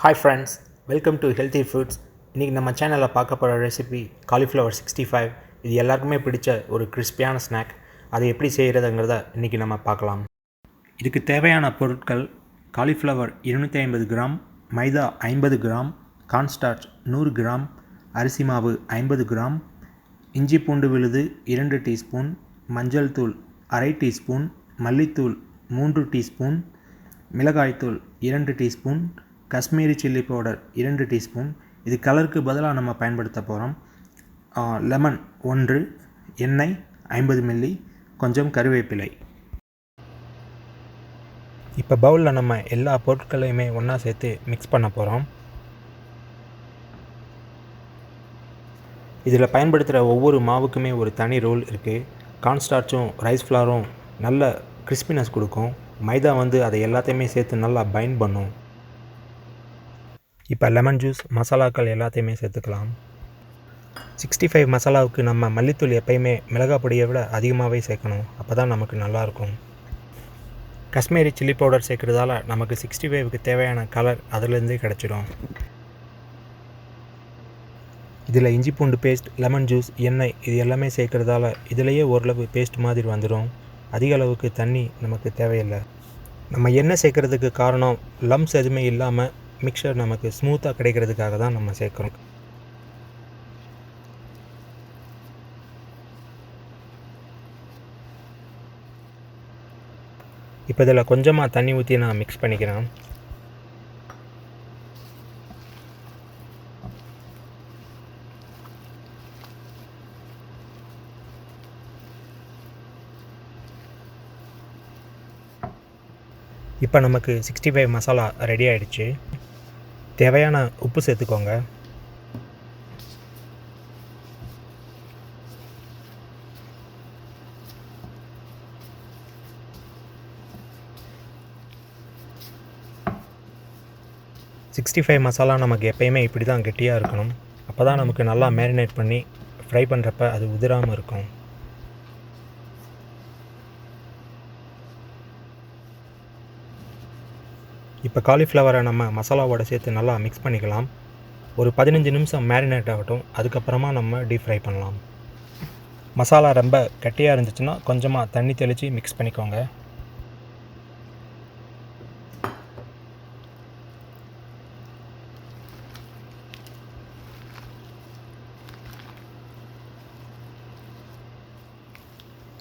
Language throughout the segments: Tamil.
Hi friends, welcome to Healthy Foods. இன்றைக்கி நம்ம சேனலில் பார்க்க போகிற ரெசிபி காலிஃப்ளவர் 65. இது எல்லாருக்குமே பிடிச்ச ஒரு கிறிஸ்பியான ஸ்நாக். அதை எப்படி செய்கிறதுங்கிறத இன்றைக்கி நம்ம பார்க்கலாம். இதுக்கு தேவையான பொருட்கள்: காலிஃப்ளவர் 250 கிராம், மைதா 50 கிராம், கார்ன்ஸ்டார்ச் 100 கிராம், அரிசி மாவு 50 கிராம், இஞ்சி பூண்டு விழுது 2 டீஸ்பூன், மஞ்சள் தூள் அரை டீஸ்பூன், மல்லித்தூள் 3 டீஸ்பூன், மிளகாய்த்தூள் 2 teaspoon, Kashmiri chilli powder 2 teaspoon. இது கலருக்கு பதிலாக நம்ம பயன்படுத்த போகிறோம். லெமன் 1, எண்ணெய் 50 மில்லி, கொஞ்சம் கருவேப்பிலை. இப்போ பவுலில் நம்ம எல்லா பொருட்களையுமே ஒன்றா சேர்த்து மிக்ஸ் பண்ண போகிறோம். இதில் பயன்படுத்துகிற ஒவ்வொரு மாவுக்குமே ஒரு தனி ரோல் இருக்குது. கார்ன்ஸ்டார்ச்சும் ரைஸ் ஃப்ளாரும் நல்ல கிறிஸ்பினஸ் கொடுக்கும். மைதா அதை எல்லாத்தையுமே சேர்த்து நல்லா பைண்ட் பண்ணும். இப்போ லெமன் ஜூஸ், மசாலாக்கள் எல்லாத்தையுமே சேர்த்துக்கலாம். 65 மசாலாவுக்கு நம்ம மல்லித்தூள் எப்பயுமே மிளகாய் பொடியை விட அதிகமாகவே சேர்க்கணும். அப்போ தான் நமக்கு நல்லாயிருக்கும். காஷ்மீரி சில்லி பவுடர் சேர்க்குறதால நமக்கு 65க்கு தேவையான கலர் அதிலேருந்தே கிடச்சிடும். இதில் இஞ்சி பூண்டு பேஸ்ட், லெமன் ஜூஸ், எண்ணெய் இது எல்லாமே சேர்க்குறதால இதிலேயே ஓரளவு பேஸ்ட் மாதிரி வந்துடும். அதிக அளவுக்கு தண்ணி நமக்கு தேவையில்லை. நம்ம எண்ணெய் சேர்க்குறதுக்கு காரணம் லம்ஸ் எதுவுமே இல்லாமல் மிக்சர் நமக்கு ஸ்மூத்தாக கிடைக்கிறதுக்காக தான் நம்ம சேர்க்குறோம். இப்போ இதில் கொஞ்சமாக தண்ணி ஊற்றி நான் மிக்ஸ் பண்ணிக்கிறேன். இப்போ நமக்கு 65 மசாலா ரெடி ஆகிடுச்சு. தேவையான உப்பு சேர்த்துக்கோங்க. மசாலா நமக்கு எப்பயுமே இப்படி தான் கெட்டியாக இருக்கணும். அப்போ தான் நமக்கு நல்லா மேரினேட் பண்ணி ஃப்ரை பண்ணுறப்ப அது உதிராமல் இருக்கும். இப்போ காலிஃப்ளவரை நம்ம மசாலாவோட சேர்த்து நல்லா மிக்ஸ் பண்ணிக்கலாம். ஒரு 15 நிமிஷம் மேரினேட் ஆகட்டும். அதுக்கப்புறமா நம்ம டீப் ஃப்ரை பண்ணலாம். மசாலா ரொம்ப கட்டியாக இருந்துச்சுன்னா கொஞ்சமாக தண்ணி தெளித்து மிக்ஸ் பண்ணிக்கோங்க.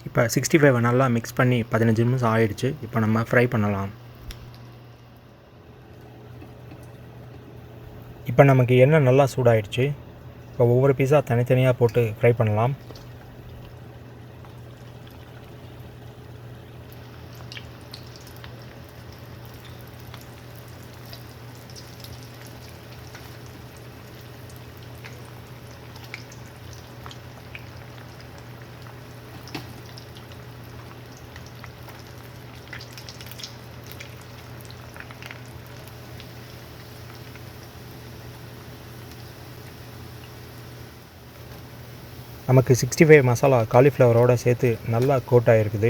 இப்போ 65 நல்லா மிக்ஸ் பண்ணி 15 நிமிஷம் ஆயிடுச்சு. இப்போ நம்ம ஃப்ரை பண்ணலாம். இப்போ நமக்கு எண்ணெய் நல்லா சூடாயிடுச்சு. இப்போ ஒவ்வொரு பீஸாக தனித்தனியாக போட்டு ஃப்ரை பண்ணலாம். நமக்கு 65 மசாலா காலிஃப்ளவரோடு சேர்த்து நல்லா கோட் ஆகிருக்குது.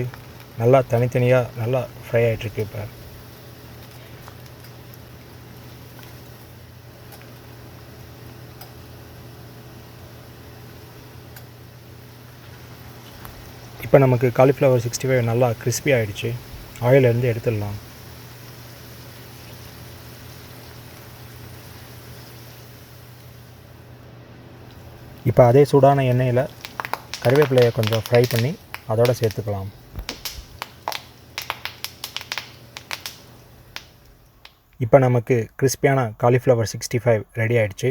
நல்லா தனித்தனியாக நல்லா ஃப்ரை ஆகிட்டுருக்கு. இப்போ நமக்கு காலிஃப்ளவர் 65 நல்லா கிறிஸ்பி ஆகிடுச்சு. ஆயிலேருந்து எடுத்துடலாம். இப்போ அதே சூடான எண்ணெயில் கருவேப்பிலையை கொஞ்சம் ஃப்ரை பண்ணி அதோடு சேர்த்துக்கலாம். இப்போ நமக்கு கிறிஸ்பியான காலிஃப்ளவர் 65 ரெடி ஆகிடுச்சு.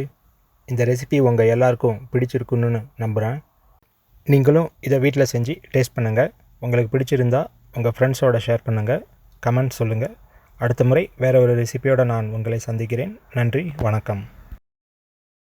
இந்த ரெசிபி உங்கள் எல்லாருக்கும் பிடிச்சிருக்குன்னு நம்புகிறேன். நீங்களும் இதை வீட்டில் செஞ்சு டேஸ்ட் பண்ணுங்கள். உங்களுக்கு பிடிச்சிருந்தா உங்கள் ஃப்ரெண்ட்ஸோடு ஷேர் பண்ணுங்கள். கமெண்ட் சொல்லுங்கள். அடுத்த முறை வேறு ஒரு ரெசிபியோடு நான் உங்களை சந்திக்கிறேன். நன்றி, வணக்கம்.